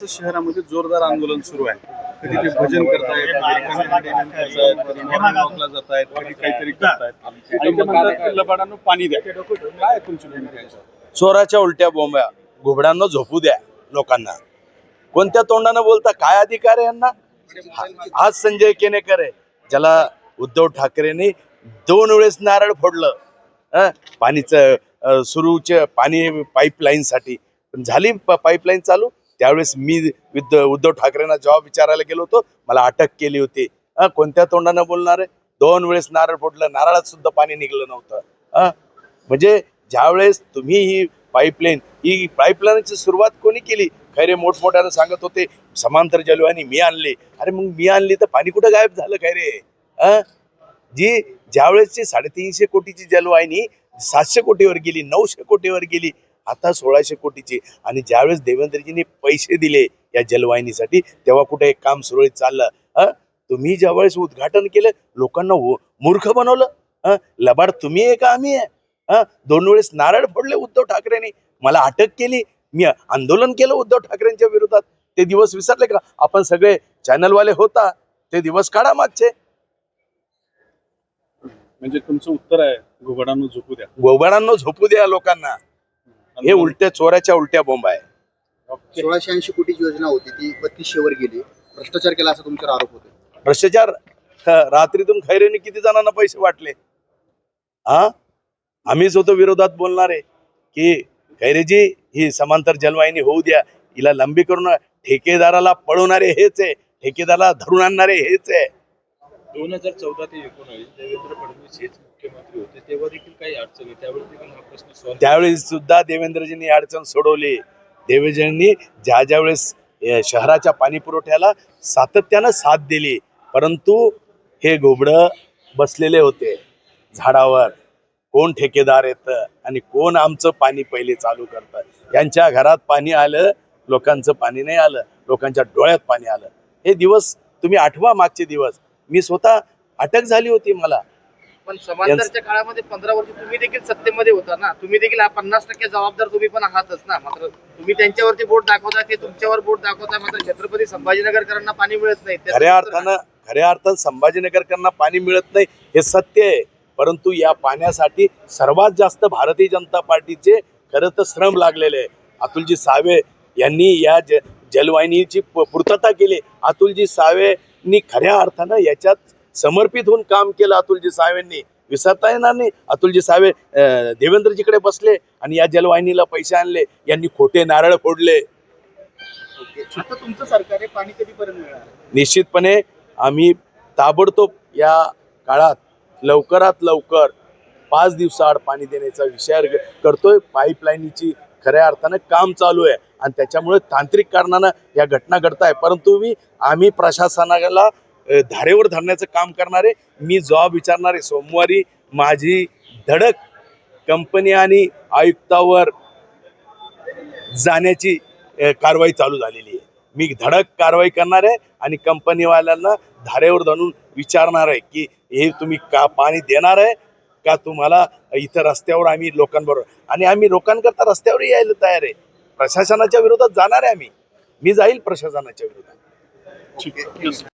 शहरामध्ये जोरदार आंदोलन सुरू आहे. कधी ते भजन करतायत, कधी मॉर्निंग वॉकला जातायत, कधी काहीतरी करतायत आणि ते म्हणतात की लबाडांनो पाणी द्या. काय तुमची भूमिका आहे? चोराच्या उलट्या बोंब्या घुबडांना झोपू द्या लोकांना. कोणत्या तोंडानं बोलता? काय अधिकार आहे यांना? आज संजय केनेकर आहे ज्याला उद्धव ठाकरेंनी 2 वेळेस नारळ फोडलं पाणीचं सुरूचे पाणी पाईपलाईन साठी. पण झाली पाईपलाईन चालू त्यावेळेस मी उद्धव ठाकरेंना जवाब विचारायला गेलो होतो, मला अटक केली होती. कोणत्या तोंडानं बोलणार आहे? 2 वेळेस नारळ फोडलं, नारळात सुद्धा पाणी निघलं नव्हतं. म्हणजे ज्यावेळेस तुम्ही ही पाईपलाईनची सुरुवात कोणी केली? खैरे मोठमोठ्यानं सांगत होते समांतर जलवाहिनी मी आणली. अरे मग मी आणली तर पाणी कुठं गायब झालं खैरे? जी ज्यावेळेसची 350 कोटीची जलवाहिनी 700 कोटीवर गेली, 900 कोटीवर गेली, आता 1600 कोटीची. आणि ज्यावेळेस देवेंद्रजींनी पैसे दिले या जलवाहिनीसाठी तेव्हा कुठे एक काम सुरळीत चाललं? तुम्ही ज्यावेळेस उद्घाटन केलं लोकांना मूर्ख बनवलं. लबाड तुम्ही आहे का आम्ही आहे? 2 वेळेस नारळ फोडले उद्धव ठाकरेंनी, मला अटक केली, मी आंदोलन केलं उद्धव ठाकरेंच्या विरोधात. ते दिवस विसरले का? आपण सगळे चॅनलवाले होता, ते दिवस काढा मागचे. म्हणजे तुमचं उत्तर आहे घुबडांनो झोपू द्या. घुबडांनो झोपू द्या लोकांना. हे उलट्या चोराच्या उलट्या बोंब आहे. 1680 कोटीची योजना होती ती 3200 वर गेली. भ्रष्टाचार केला असा तुमच्यावर आरोप होतो. भ्रष्टाचार रात्रीतून खैरेने किती जणांना पैसे वाटले? आम्हीच होतो विरोधात बोलणारे की खैरेजी ही समांतर जलवाहिनी होऊ द्या, हिला लंबी करून. ठेकेदाराला पळवणारे हेच आहे, ठेकेदाराला धरून आणणारे हेच आहे. 2014 ते 19 देवेंद्र फडणवीस हेच मुख्यमंत्री होते, तेव्हा देखील काही अडचणी, त्यावेळी देखील हा प्रश्न सॉल्व्ह. त्यावेळी सुद्धा देवेंद्रजींनी अडचण सोडवली. देवेंद्रजींनी ज्या वेळेस शहराच्या पाणी पुरवठ्याला सातत्यानं साथ दिली, परंतु हे घुबड बसलेले होते झाडावर. कोण ठेकेदार येतं आणि कोण आमचं पाणी पहिले चालू करतं? यांच्या घरात पाणी आलं, लोकांचं पाणी नाही आलं, लोकांच्या डोळ्यात पाणी आलं. हे दिवस तुम्ही आठवा, मागचे दिवस. मी स्वतः अटक झाली होती मला. पण समांतरच्या काळामध्ये 15 वर्ष तुम्ही देखील सत्तेमध्ये होता ना, तुम्ही देखील 50% जबाबदार तुम्ही पण आहातच ना. मात्र तुम्ही त्यांच्यावरती बोट दाखवता, ते तुमच्यावर बोट दाखवता. मात्र छत्रपती संभाजीनगरकरांना पाणी मिळत नाही. खऱ्या अर्थानं संभाजीनगरकरांना पाणी मिळत नाही हे सत्य आहे. परंतु या पाण्यासाठी सर्वात जास्त भारतीय जनता पार्टीचे खरं तर श्रम लागलेले आहे. अतुलजी सावे यांनी या जलवाहिनीची पूर्तता केली. अतुलजी सावेंनी खऱ्या अर्थानं याच्यात समर्पित होऊन काम केलं. अतुलजी सावेंनी विसरता येणार नाही. अतुलजी सावे देवेंद्रजीकडे बसले आणि या जलवाहिनीला पैसे आणले. यांनी खोटे नारळ फोडले. आता तुमचं सरकार आहे, पाणी कधीपर्यंत मिळणार? निश्चितपणे आम्ही ताबडतोब या काळात लवकरात लवकर 5 दिवसाआड पाणी देण्याचा विचार करतोय. पाईपलाईनीची खऱ्या अर्थानं काम चालू आहे आणि त्याच्यामुळे तांत्रिक कारणानं या घटना घडत आहे. परंतु आम्ही प्रशासनाला धारेवर धरण्याचं काम करणारे. मी जबाब विचारणारे. सोमवारी माझी धडक कंपनी आणि आयुक्तावर जाण्याची कारवाई चालू झालेली आहे. मी धडक कारवाई करणार आहे आणि कंपनीवाल्यांना धारेवर धरून विचारणार आहे की हे तुम्ही का पाणी देणार आहे का तुम्हाला इथं रस्त्यावर आम्ही लोकांबरोबर. आणि आम्ही लोकांकरता रस्त्यावरही यायला तयार आहे. प्रशासनाच्या विरोधात जाणार आहे आम्ही. मी जाईल प्रशासनाच्या विरोधात.